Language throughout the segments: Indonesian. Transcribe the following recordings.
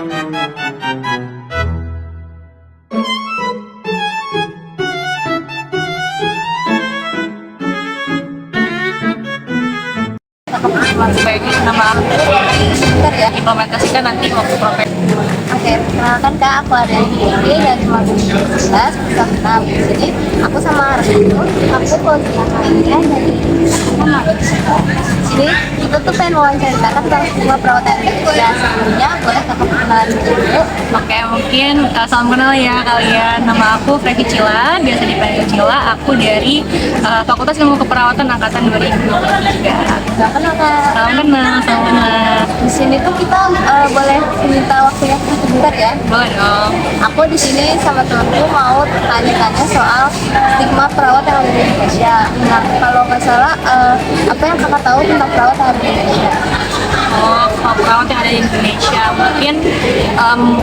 Sebagai nama aku ya implementasikan nanti waktu profesi. Oke, perkenalkan Kak, aku ada di dari mahasiswa 11 bersama. Jadi aku sama rekan itu, aku lainnya dari jadi kita tuh pengen wawancara Kakak tentang semua perawatan Indonesia. Sebelumnya boleh Kakak perkenalan dulu. Oke, mungkin salam kenal ya kalian. Nama aku Frevi Cila, biasa dipanggil Cila. Aku dari Fakultas Ilmu Keperawatan angkatan 2023. Salam kenal Kak. Salam kenal, salam kenal. Di sini tuh kita boleh minta waktunya sebentar ya. Boleh dong. Aku di sini sama temanku mau tanya-tanya soal stigma perawat yang ada di Indonesia. Nah, kalau nggak salah, apa yang Kakak tahu tentang perawat yang ada di Indonesia? Oh, kalau perawat yang ada di Indonesia mungkin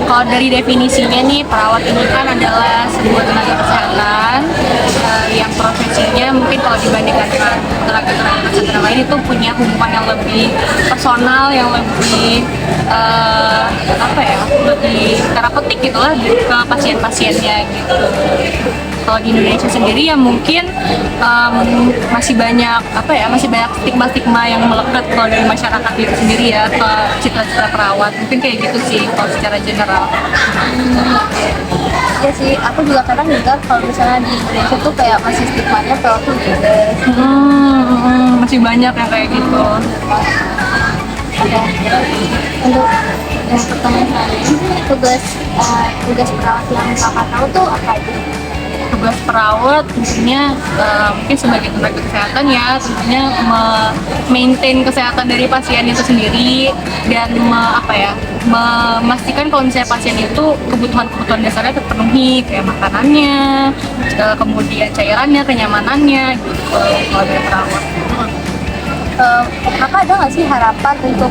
kalau dari definisinya nih, perawat ini kan adalah sebuah tenaga kesehatan yang profesinya mungkin kalau dibandingkan dengan tenaga-tenaga kesehatan lain itu punya hubungan yang lebih personal, yang lebih apa ya, lebih terapeutik gitulah ke pasien-pasiennya gitu. Kalau di Indonesia sendiri ya mungkin masih banyak stigma-stigma yang melekat kalau dari masyarakat itu sendiri ya ke cita-cita perawat, mungkin kayak gitu sih kalau secara general. Ya sih, aku juga kadang dengar kalau misalnya di Indonesia tuh kayak masih stigmanya perawat tuh judes. Masih banyak yang kayak gitu. Ada untuk yang pertama kali tugas perawat yang Kakak tahu tuh apa aja? Tugas perawat tentunya mungkin sebagai tenaga kesehatan ya tentunya maintain kesehatan dari pasien itu sendiri dan memastikan kalau misalnya pasien itu kebutuhan dasarnya terpenuhi kayak makanannya, kemudian cairannya, kenyamanannya gitu kalau dari perawat. Kakak ada nggak sih harapan untuk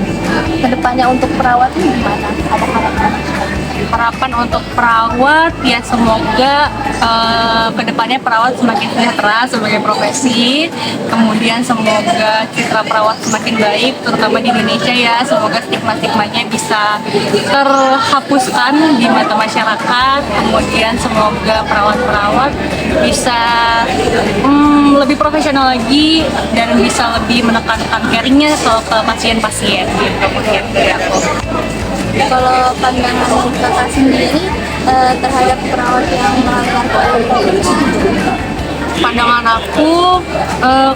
kedepannya untuk perawat ini gimana? Ada Harapan untuk perawat ya semoga kedepannya perawat semakin sejahtera sebagai profesi, kemudian semoga citra perawat semakin baik terutama di Indonesia ya, semoga stigma-stigmanya bisa terhapuskan di mata masyarakat, kemudian semoga perawat-perawat bisa lebih profesional lagi dan bisa lebih menekankan caringnya ke pasien-pasien gitu mungkin dari aku. Kalau pandangan Kakak sendiri terhadap perawat yang melanggar kode etik? Pandangan aku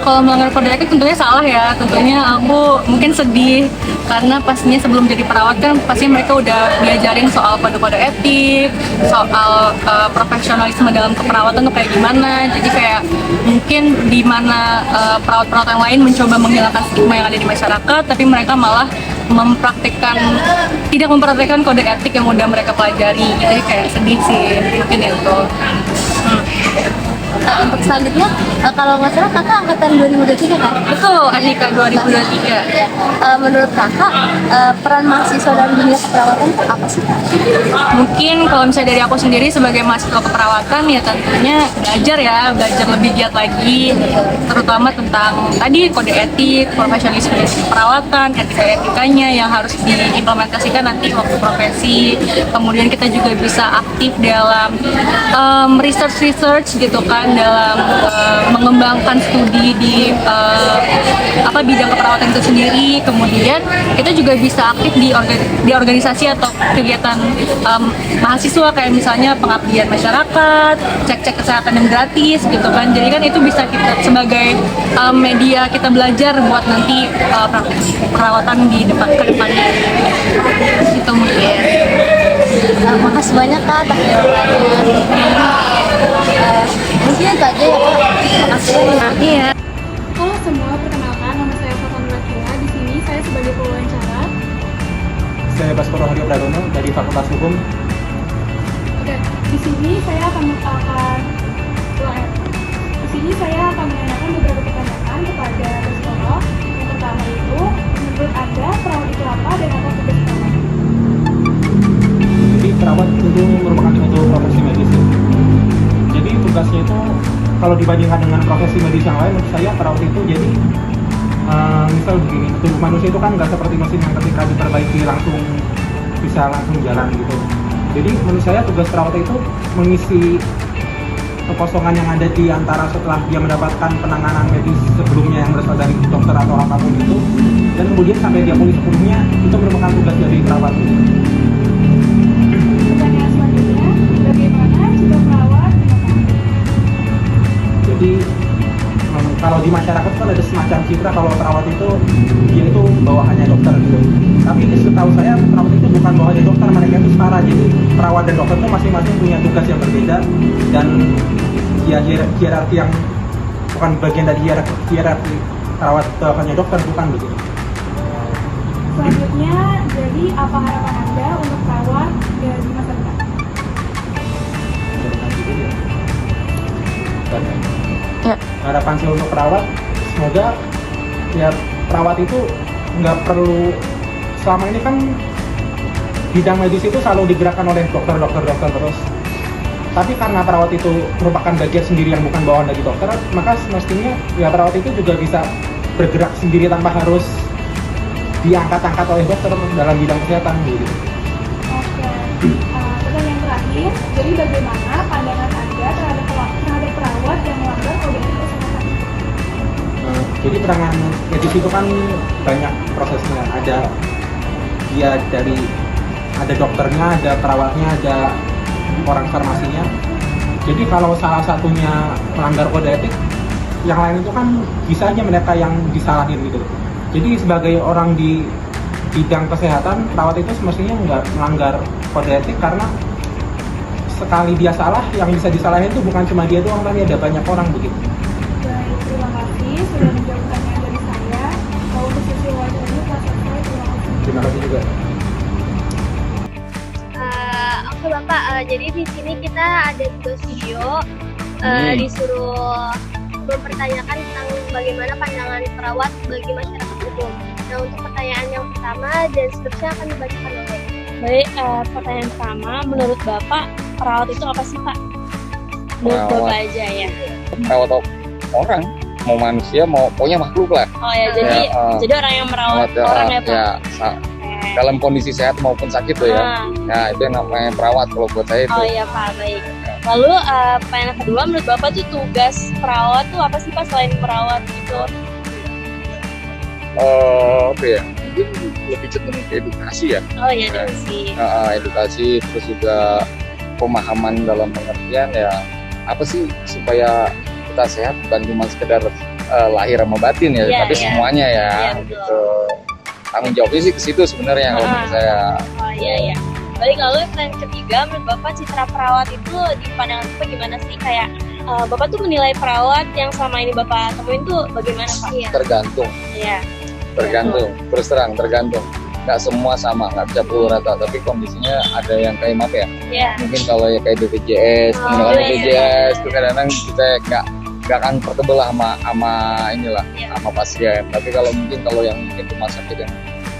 kalau melanggar kode etik tentunya salah ya, tentunya aku mungkin sedih karena pastinya sebelum jadi perawat kan pasti mereka udah diajarin soal kode-kode etik, soal profesionalisme dalam keperawatan tuh kayak gimana, jadi kayak mungkin di mana perawat-perawat yang lain mencoba menghilangkan stigma yang ada di masyarakat tapi mereka malah tidak mempraktekkan kode etik yang udah mereka pelajari, jadi kayak sedih sih mungkin itu. Nah, untuk selanjutnya, kalau nggak salah Kakak angkatan 2023 kan? Betul, Andika 2023. Menurut Kakak, peran mahasiswa dalam dunia keperawatan itu apa sih? Mungkin kalau misalnya dari aku sendiri sebagai mahasiswa keperawatan ya tentunya belajar lebih giat lagi, terutama tentang tadi kode etik, profesionalisme keperawatan, etika-etikanya yang harus diimplementasikan nanti waktu profesi. Kemudian kita juga bisa aktif dalam research gitu kan, dalam mengembangkan studi di bidang keperawatan itu sendiri. Kemudian kita juga bisa aktif di organisasi atau kegiatan mahasiswa kayak misalnya pengabdian masyarakat, cek-cek kesehatan yang gratis gitu kan. Jadi kan itu bisa kita sebagai media kita belajar buat nanti praktik perawatan di kedepannya. Itu mungkin. Makasih banyak Kak atas jawabannya. Mungkin itu aja ya Kak. Makasih banyak. Iya. Halo semua, perkenalkan nama saya Fathia Kila. Di sini saya sebagai pewawancara. Saya Baskoro Hadi Pradono dari Fakultas Hukum. Oke, di sini saya akan menanyakan beberapa pertanyaan kepada Baskoro. Yang pertama itu, menurut Anda perawat itu apa dan apa tugas perawat? Jadi perawat itu merupakan suatu profesi medis. Jadi tugasnya itu kalau dibandingkan dengan profesi medis yang lain, menurut saya perawat itu jadi misal begini, tubuh manusia itu kan nggak seperti mesin yang ketika diperbaiki langsung bisa bisa langsung jalan gitu. Jadi menurut saya tugas perawat itu mengisi kekosongan yang ada di antara setelah dia mendapatkan penanganan medis sebelumnya yang berasal dari dokter atau apapun itu, dan kemudian sampai dia pulih sepenuhnya, itu merupakan tugas dari perawat. Pertanyaan selanjutnya, bagaimana jika perawat Jadi kalau di masyarakat kan ada semacam citra kalau perawat itu dia itu bawahannya dokter gitu. Tapi setahu saya perawat itu bukan bawahannya dokter, mereka itu setara. Jadi perawat dan dokter itu masing-masing punya tugas yang berbeda, dan ya hierarki yang bukan bagian dari hierarki perawat bawahannya dokter, bukan begitu. selanjutnya, jadi apa harapan Anda untuk perawat di masa depan? Ya. Harapan saya untuk perawat, semoga ya perawat itu nggak perlu, selama ini kan bidang medis itu selalu digerakkan oleh dokter terus. Tapi karena perawat itu merupakan bagian sendiri yang bukan bawahan dari dokter, maka semestinya ya perawat itu juga bisa bergerak sendiri tanpa harus diangkat-angkat oleh dokter dalam bidang kesehatan gitu. Oke, pertanyaan terakhir, jadi bagaimana pandangan Anda terhadap perawat yang melanggar kode etik kesehatan? Jadi penanganan medis itu kan banyak prosesnya, ada dokternya, ada perawatnya, ada orang farmasinya. Jadi kalau salah satunya melanggar kode etik, yang lain itu kan bisa aja mereka yang disalahin gitu. Jadi sebagai orang di bidang kesehatan, perawat itu semestinya nggak melanggar kode etik, karena sekali dia salah, yang bisa disalahin itu bukan cuma dia doang, tapi ada banyak orang begitu. Baik, terima kasih sudah menjawab pertanyaan dari saya. Kalau untuk sesi wawancara ini telah selesai, terima kasih. Terima kasih juga. Oke Bapak, jadi di sini kita ada 2 video disuruh mempertanyakan tentang bagaimana pandangan perawat bagi masyarakat umum. Nah, untuk pertanyaan yang pertama dan seterusnya akan dibacakan oleh. Baik, pertanyaan pertama, menurut Bapak perawat itu apa sih Pak? Menurut Perawat. Bapak aja ya. Perawat orang, mau manusia mau pokoknya makhluk lah. Oh ya, jadi orang yang merawat orang ya Pak. ya, dalam kondisi sehat maupun sakit tuh ya. Ah. Nah itu yang namanya perawat kalau buat saya itu. Oh iya Pak, baik. Lalu pertanyaan kedua, menurut Bapak tuh tugas perawat tuh apa sih Pak selain merawat gitu? Apa ya? Mungkin lebih cenderung ke edukasi ya. Oh iya, sih. Edukasi, terus juga pemahaman dalam pengertian ya apa sih supaya kita sehat, bukan cuma sekedar lahir sama batin ya, Iya, tapi iya. semuanya ya. Iya, betul. Gitu. Tanggung jawabnya sih ke situ sebenarnya kalau menurut saya. Oh iya. Baik, lalu pertanyaan ketiga, menurut Bapak citra perawat itu di pandangan Bapak gimana sih? Kayak Bapak tuh menilai perawat yang selama ini Bapak temuin tuh bagaimana Pak? Iya. Tergantung. Terus terang tergantung, nggak semua sama, nggak bisa pukul rata, tapi kondisinya ada yang kayak apa ya, Iya. mungkin kalau ya kayak BPJS, Oh, menggunakan iya, BPJS itu kadang-kadang kita nggak akan terkebelah sama inilah, Iya. sama pasien. Tapi kalau yang mungkin rumah sakit yang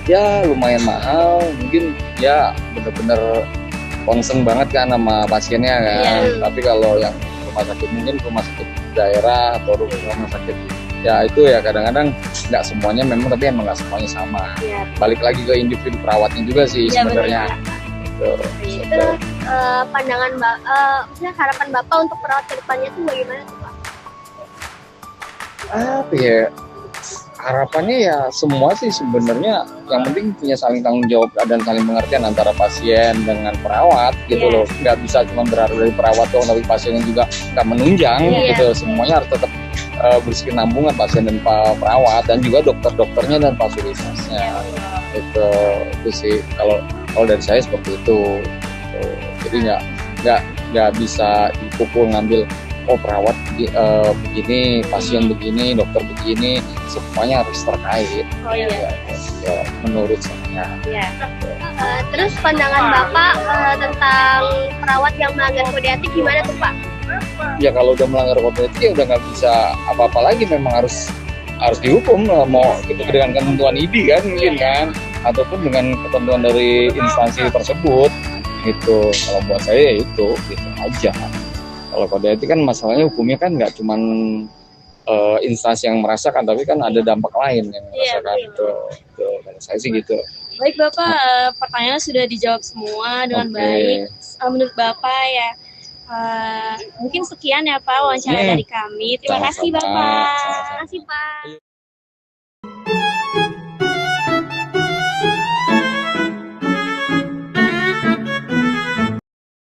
ya lumayan mahal, mungkin ya bener-bener concern banget kan sama pasiennya kan. Iya. Tapi kalau yang rumah sakit daerah atau rumah sakit ya itu ya kadang-kadang nggak semuanya memang, tapi emang nggak semuanya sama. Iya. Balik lagi ke individu perawatnya juga sih Iya, sebenarnya. benar. Gitu. Terus pandangan maksudnya harapan Bapak untuk perawat ke depannya tuh bagaimana tuh Pak? Apa ya, harapannya ya semua sih sebenarnya yang penting punya saling tanggung jawab dan saling pengertian antara pasien dengan perawat gitu Iya. loh. Nggak bisa cuma berharap dari perawat doang tapi pasiennya juga nggak menunjang Iya. gitu. Semuanya harus tetap berkesinambungan pasien dan perawat, dan juga dokter-dokternya dan fasilitasnya. Itu sih kalau dari saya seperti itu. Jadi nggak bisa dipukul ngambil perawat begini, pasien begini, dokter begini, semuanya harus terkait. Oh iya. Ya, menurut saya. Iya. Terus pandangan Bapak tentang perawat yang melanggar kode etik gimana tuh Pak? Ya kalau udah melanggar kode etik ya udah nggak bisa apa-apa lagi, memang harus dihukum, mau dengan ketentuan ID kan mungkin kan, ataupun dengan ketentuan dari instansi tersebut gitu. Kalau buat saya ya itu gitu aja. Kalau kode etik kan masalahnya hukumnya kan nggak cuman instansi yang merasakan, tapi kan ada dampak lain yang merasakan. Itu kalau saya sih gitu. Baik Bapak, pertanyaannya sudah dijawab semua dengan Oke. baik. Menurut Bapak ya, mungkin sekian ya Pak wawancara Hmm. dari kami. Terima kasih Sama-sama. Bapak. Sama-sama. Terima kasih Pak.